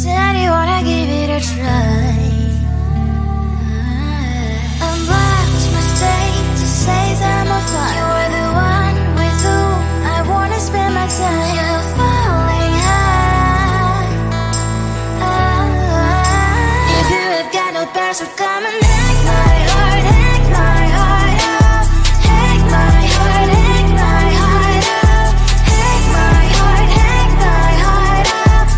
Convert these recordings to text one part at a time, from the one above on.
Said you wanna give it a try. Unblocked my state to say I'm a fly. You were the one with whom I wanna spend my time. You're falling high. If you have got no bears, so come and hack my heart, hack my heart out. Hack my heart, hack my heart out. Hack my heart, hack my heart out.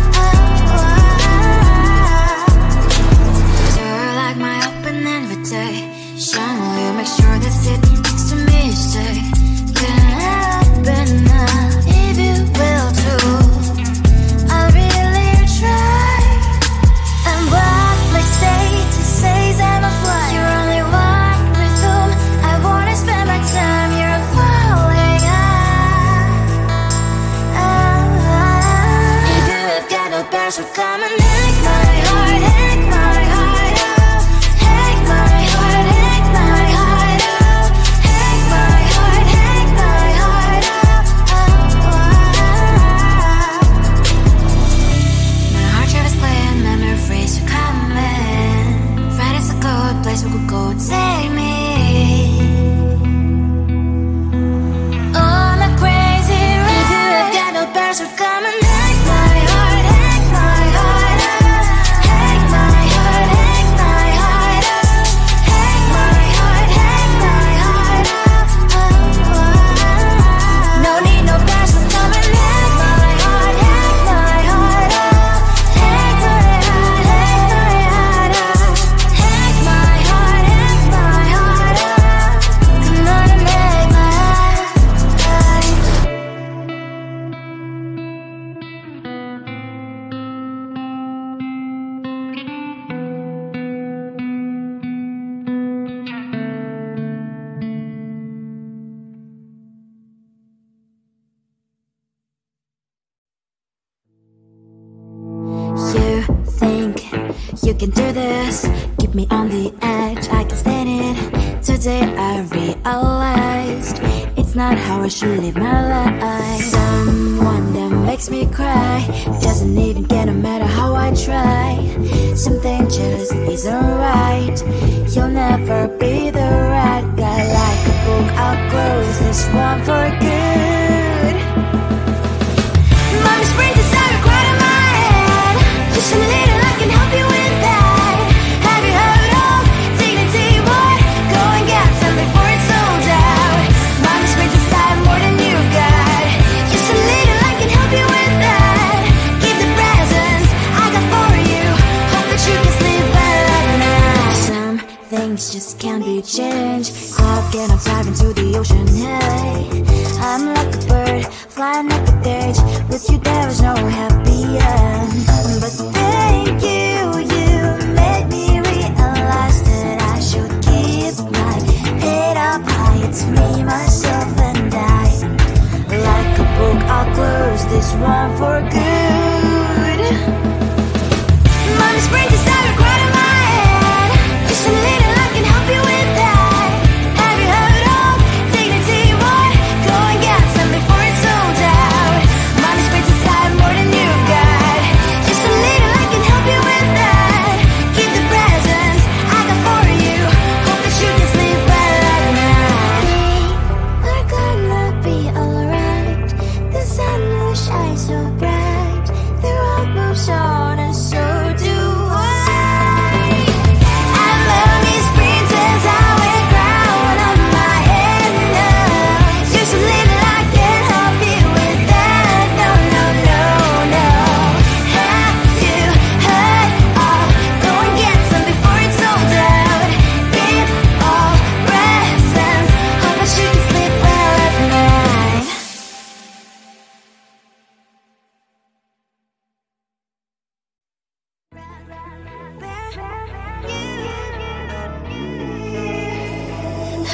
You're like my open invitation. Will you make sure that sitting next to me you stay? Can happen now, if you will too. I'll really try and block my state to say I'm a fly. You're only one with whom I wanna spend my time. You're falling high. If you have got no bears, so come and hack my heart, hack my heart out. Hack my heart, hack my heart out. Hack my heart, hack my heart out. My heart drive is playing memories are coming. Friday's a good place we could go, take me on a crazy ride. If you have got no bears, so come and hack my heart, hack my heart out. Hack my heart, hack my heart out. Hack my heart, hack my heart out. No need no bears, so come and hack my heart, hack my heart out. Hack my heart, hack my heart out. Hack my heart, hack my heart out. Come on and make my heart. You think you can do this? Keep me on the edge, I can stand it. Today I realized it's not how I should live my life. Someone that makes me cry doesn't even care no matter how I try. Something just isn't right. You'll never be the right guy. Like a book, I'll close this one for good. Mommy's brains inside are quite in my head. Just a little, I can help you with that. Have you heard of dignity, boy? Go and get some before it's sold out. Mommy's brains inside more than you got. Just a little, I can help you with that. Keep the presents I got for you. Hope that you can sleep well at night. Some things just can't be changed. How can I dive into the ocean? Hey, I'm like a bird flying like a cage. With you there was no happy end. But thank you, you made me realize that I should keep my head up high. It's me, myself and I. Like a book, I'll close this one for good. Mommy's brains inside are quite in my head. Just a little, I can help you with that. Have you heard of dignity, boy? Go and get some before it's sold out. Mommy's brains inside more than you got. Just a little, I can help you with that. Keep the presents I got for you. Hope that you can sleep well at night. We're gonna be alright. The sun will shine so bright. The road moves on and so do I. I love these princess, I wear crown on my head now. Just a little, I can help you with that. No, no, no, no. Have you heard of? Go and get some before it's sold out. Give all presents. Hope that you can sleep well at night.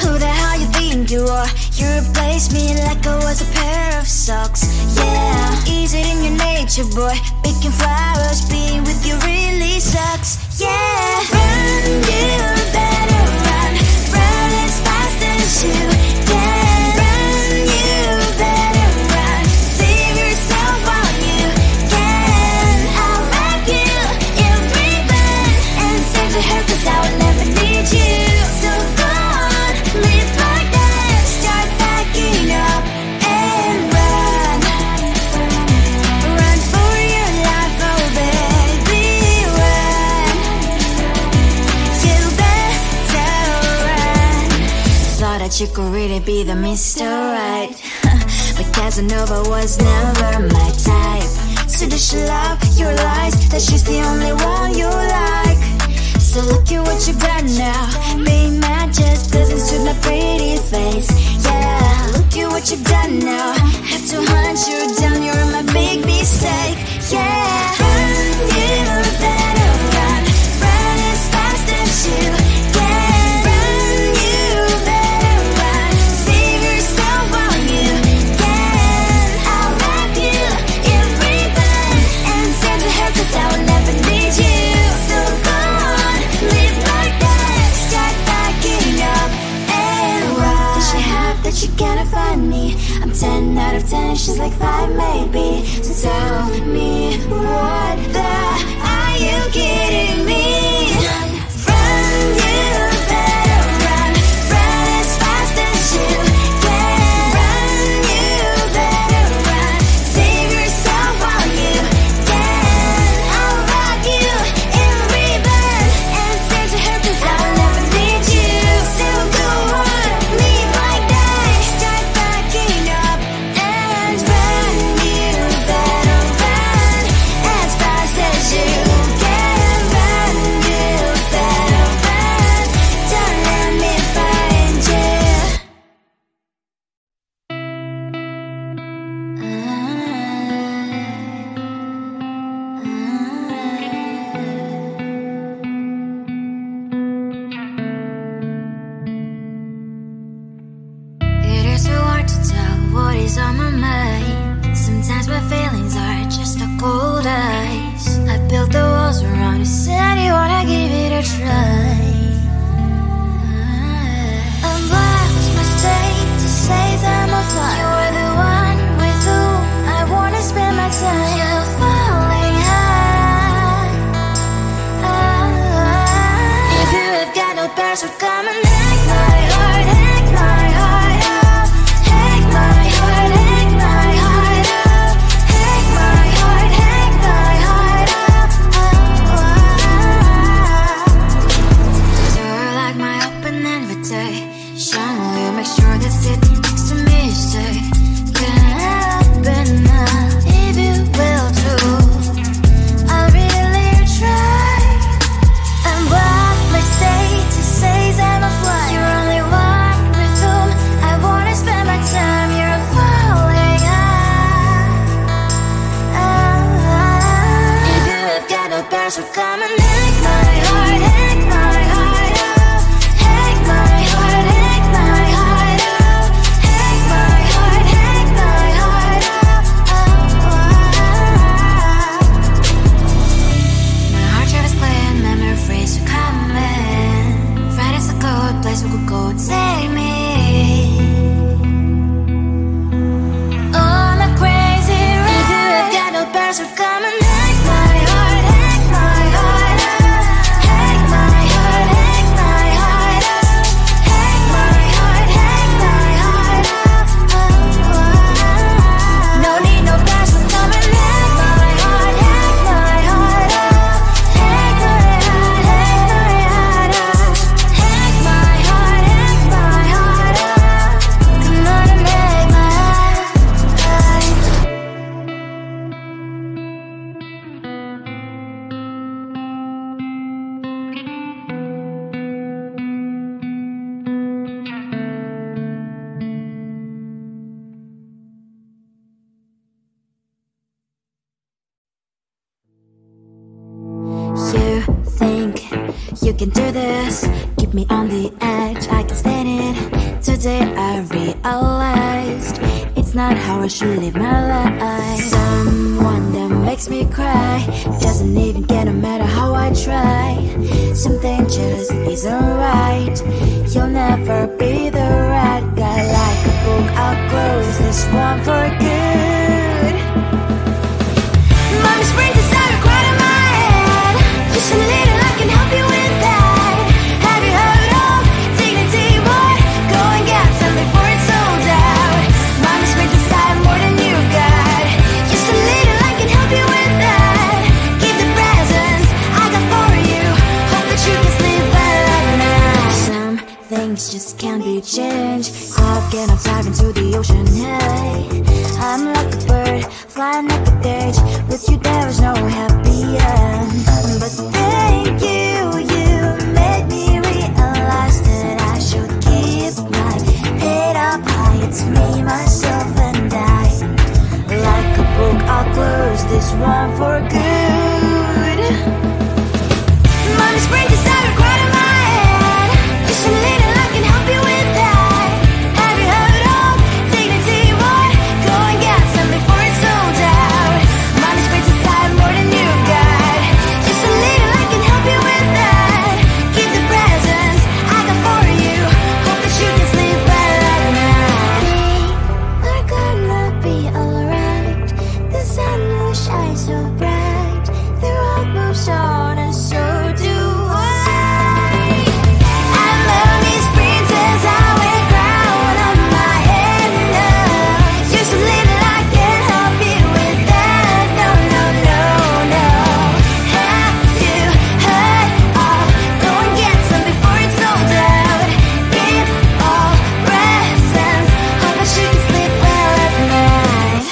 Who the hell you think you are? You replaced me like I was a pair of socks. Yeah, is it in your nature, boy? Picking flowers, being with you really sucks. Yeah, run, you better run. Run as fast as you can. Run, you better run. Save yourself while you can. I'll back you that you could really be the Mr. Right. But Casanova was never my type. So does she love your lies, that she's the only one you like? So look at what you've done now. Being mad just doesn't suit my pretty face. Yeah, look at what you've done now. Have to hunt you down, you're my big mistake. Yeah, run, you better run. Run as fast as you can. Run, you better run. Save yourself while you can. I'll wrap you in ribbon and send to her, 'cause I will never need you. So go on, live like that. Start backing up and run. Does she have that she cannot find me? I'm 10 out of 10, she's like 5 maybe. So tell me, what the are you kidding me? Run, you better run. Run as fast as you can. Run, you better run. Save yourself while you can. I'll wrap you in ribbon and send to her, 'cause I'll never need you. So go on, live like that. Start backing up and run. You better run as fast as you can. Run, you better run. Don't let me find you. It is so hard to tell what is on my mind. Sometimes my feelings are just a cold ice. I built the walls around you, said you wanna give it a try. I'm lost, mistake to say I'm a fly. You're the one with whom I wanna spend my time. You're falling high. If you have got no bears, so come and hack my heart, hack my heart up. Hack my heart, hack my heart up. Hack my heart, hack my heart up. You're like my open invitation. Will you make sure that sitting next to me stay? Can't open up if you will too. I'll really try. And what my state to say is I'm a fly. You're only one with whom I wanna spend my time. You're falling high. If you have got no bears, so come and hack my heart, hack my heart up. Hack my heart, hack my heart up. Hack my heart, hack my heart up. My heart drives clean, memory freeze, so come in. Friday's a good place we could go and take me. On a crazy ride. If you have got no bears, so come and hack my heart, hack my heart up. Hack my heart, hack my heart up. Hack my heart, hack my heart up. No need no bears, so come and hack my heart, hack my heart up. Hack my heart, hack my heart up. Hack my heart, hack my heart up. Come on and make my heart. You think you can do this? Keep me on the edge, I can stand it. Today I realized it's not how I should live my life. Someone that makes me cry doesn't even get, no matter how I try. Something just isn't right. You'll never be the right guy. Like a book, I'll close this one for good. Mommy springs inside a quiet in my head. Just a little, I can help you with that. Have you heard of dignity, boy? Go and get some before it's sold out. Mommy springs inside more than you got. Just a little, I can help you with that. Keep the presents I got for you. Hope that you can sleep well at night. Some things just can't be change. Clock and I'm diving to the ocean. Hey, I'm like a bird, flying like a cage. With you there is no happy end. But thank you, you made me realize that I should keep my head up high. It's me, myself and I. Like a book, I'll close this one for good. Mommy spring decided right in my head. Just a little I can help you with that. Have you heard of dignity, boy? Go and get some before it's sold out. Mommy spring decided more than you've got. Just a little I can help you with that. Keep the presents I got for you. Hope that you can sleep well at night. We're gonna be alright. The sun will shine so bright. The road moves on and so do I. And memories princess, I wear crown on my head now. Just a little I can help you with that. No, no, no, no. Have you heard of? Go and get some before it's sold out. Keep all presents. Hope that you can sleep well at night.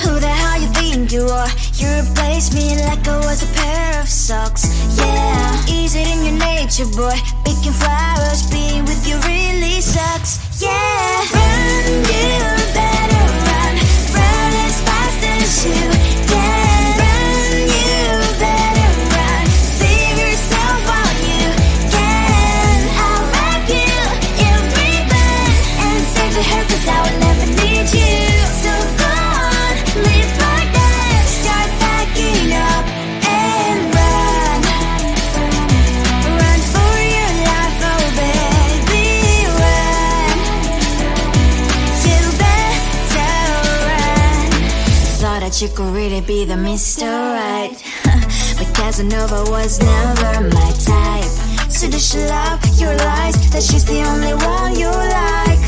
Who the hell you think you are? You replaced me like I was a pair of socks. Yeah, is it in your nature, boy? Picking flowers, being with you really sucks. Yeah, run, you better run. Run as fast as you can. Run, you better run. Save yourself while you can. I'll wrap you in ribbon and save the hair, 'cause I will never need you. So go on, live like that. Start packing up and run. Run for your life, oh baby, run. You better run. Thought that you could really be the Mr. Right. But Casanova was never my type. So does she love your lies? That she's the only one you like.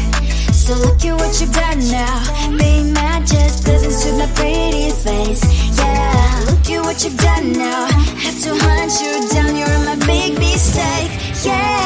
So look at what you've done now. Being mad just doesn't suit my pretty face. Yeah, look at what you've done now. Have to hunt you down, you're my big mistake. Yeah.